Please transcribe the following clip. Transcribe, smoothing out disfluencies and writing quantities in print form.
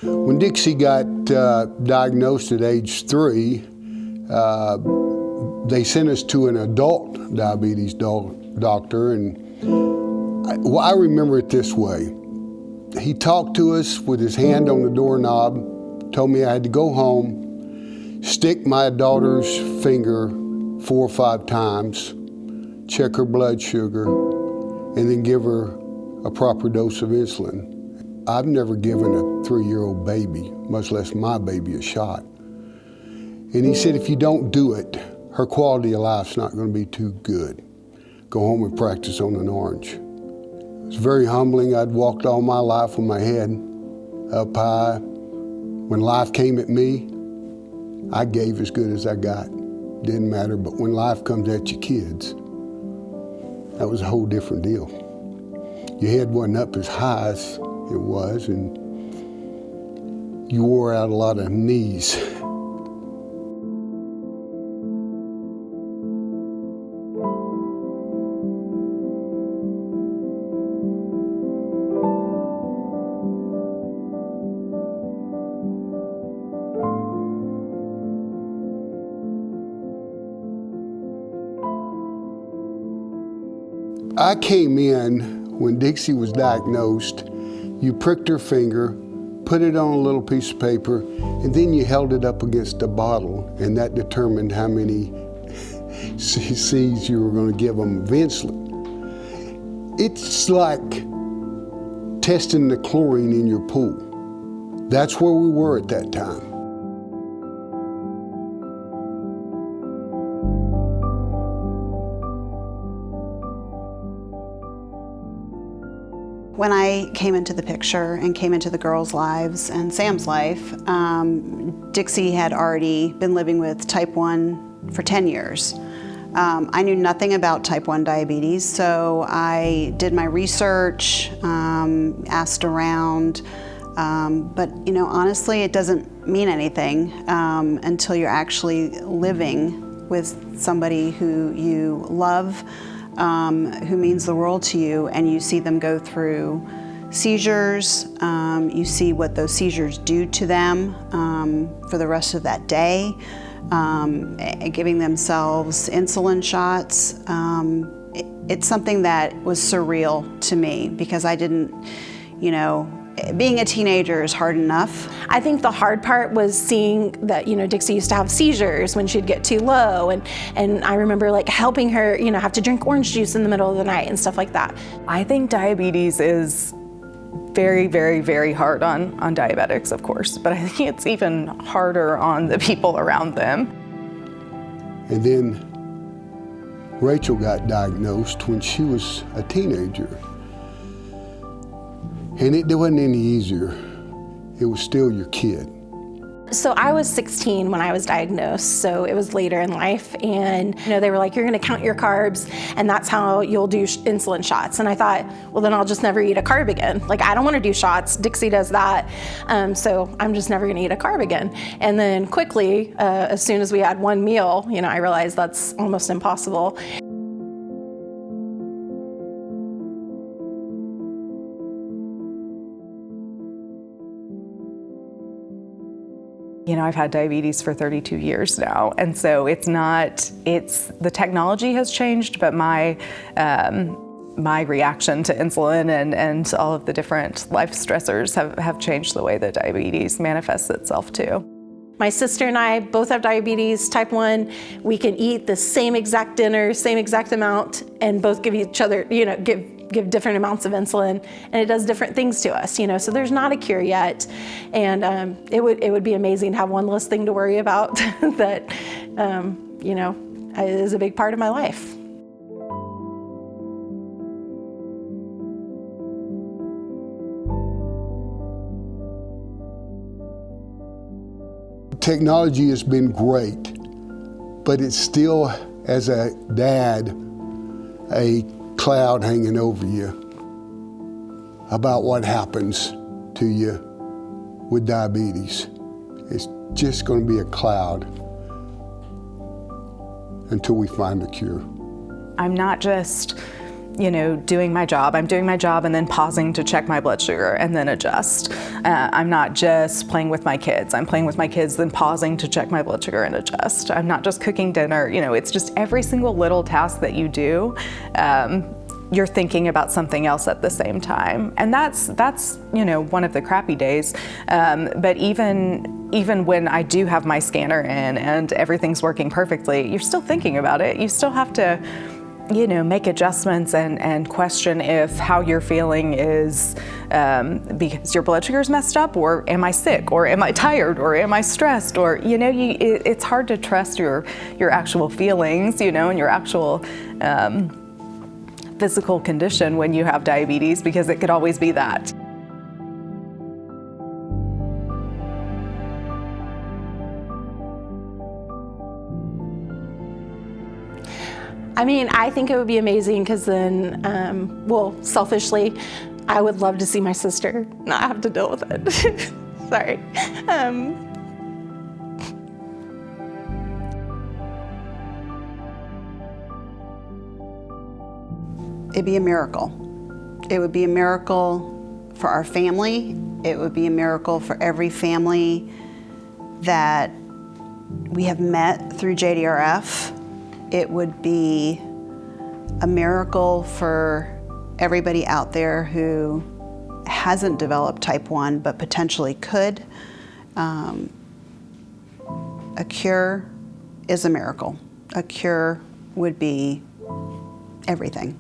When Dixie got diagnosed at age 3, they sent us to an adult diabetes doctor, and I remember it this way. He talked to us with his hand on the doorknob, told me I had to go home, stick my daughter's finger 4 or 5 times, check her blood sugar, and then give her a proper dose of insulin. I've never given a 3-year-old baby, much less my baby, a shot. And he said, if you don't do it, her quality of life's not going to be too good. Go home and practice on an orange. It was very humbling. I'd walked all my life with my head up high. When life came at me, I gave as good as I got. Didn't matter, but when life comes at your kids, that was a whole different deal. Your head wasn't up as high as it was, and you wore out a lot of knees. I came in when Dixie was diagnosed. You pricked her finger, put it on a little piece of paper, and then you held it up against a bottle, and that determined how many cc's you were going to give them of insulin. It's like testing the chlorine in your pool. That's where we were at that time. When I came into the picture and came into the girls' lives and Sam's life, Dixie had already been living with type 1 for 10 years. I knew nothing about type 1 diabetes, so I did my research, asked around, but honestly, it doesn't mean anything until you're actually living with somebody who you love, who means the world to you, and you see them go through seizures, you see what those seizures do to them for the rest of that day, giving themselves insulin shots. It's something that was surreal to me because I didn't, being a teenager is hard enough. I think the hard part was seeing that, Dixie used to have seizures when she'd get too low. And I remember helping her, have to drink orange juice in the middle of the night and stuff like that. I think diabetes is very, very, very hard on diabetics, of course, but I think it's even harder on the people around them. And then Rachel got diagnosed when she was a teenager. And it wasn't any easier. It was still your kid. So I was 16 when I was diagnosed, so it was later in life, and they were like, you're gonna count your carbs, and that's how you'll do insulin shots. And I thought, well, then I'll just never eat a carb again. I don't wanna do shots, Dixie does that, so I'm just never gonna eat a carb again. And then quickly, as soon as we had one meal, I realized that's almost impossible. I've had diabetes for 32 years now, and so the technology has changed, but my reaction to insulin and all of the different life stressors have changed the way that diabetes manifests itself too. My sister and I both have diabetes, type 1. We can eat the same exact dinner, same exact amount, and both give each other, give different amounts of insulin, and it does different things to us, so there's not a cure yet. And it would be amazing to have one less thing to worry about that, is a big part of my life. Technology has been great, but it's still, as a dad, a cloud hanging over you about what happens to you with diabetes. It's just going to be a cloud until we find a cure. I'm not just doing my job. I'm doing my job and then pausing to check my blood sugar and then adjust. I'm not just playing with my kids. I'm playing with my kids, then pausing to check my blood sugar and adjust. I'm not just cooking dinner. It's just every single little task that you do, you're thinking about something else at the same time. And that's one of the crappy days. But even when I do have my scanner in and everything's working perfectly, you're still thinking about it. You still have to make adjustments and question if how you're feeling is because your blood sugar's messed up, or am I sick, or am I tired, or am I stressed, or it's hard to trust your actual feelings, and your actual physical condition when you have diabetes, because it could always be that. I think it would be amazing because then, selfishly, I would love to see my sister not have to deal with it. Sorry. It'd be a miracle. It would be a miracle for our family. It would be a miracle for every family that we have met through JDRF. It would be a miracle for everybody out there who hasn't developed type 1 but potentially could. A cure is a miracle. A cure would be everything.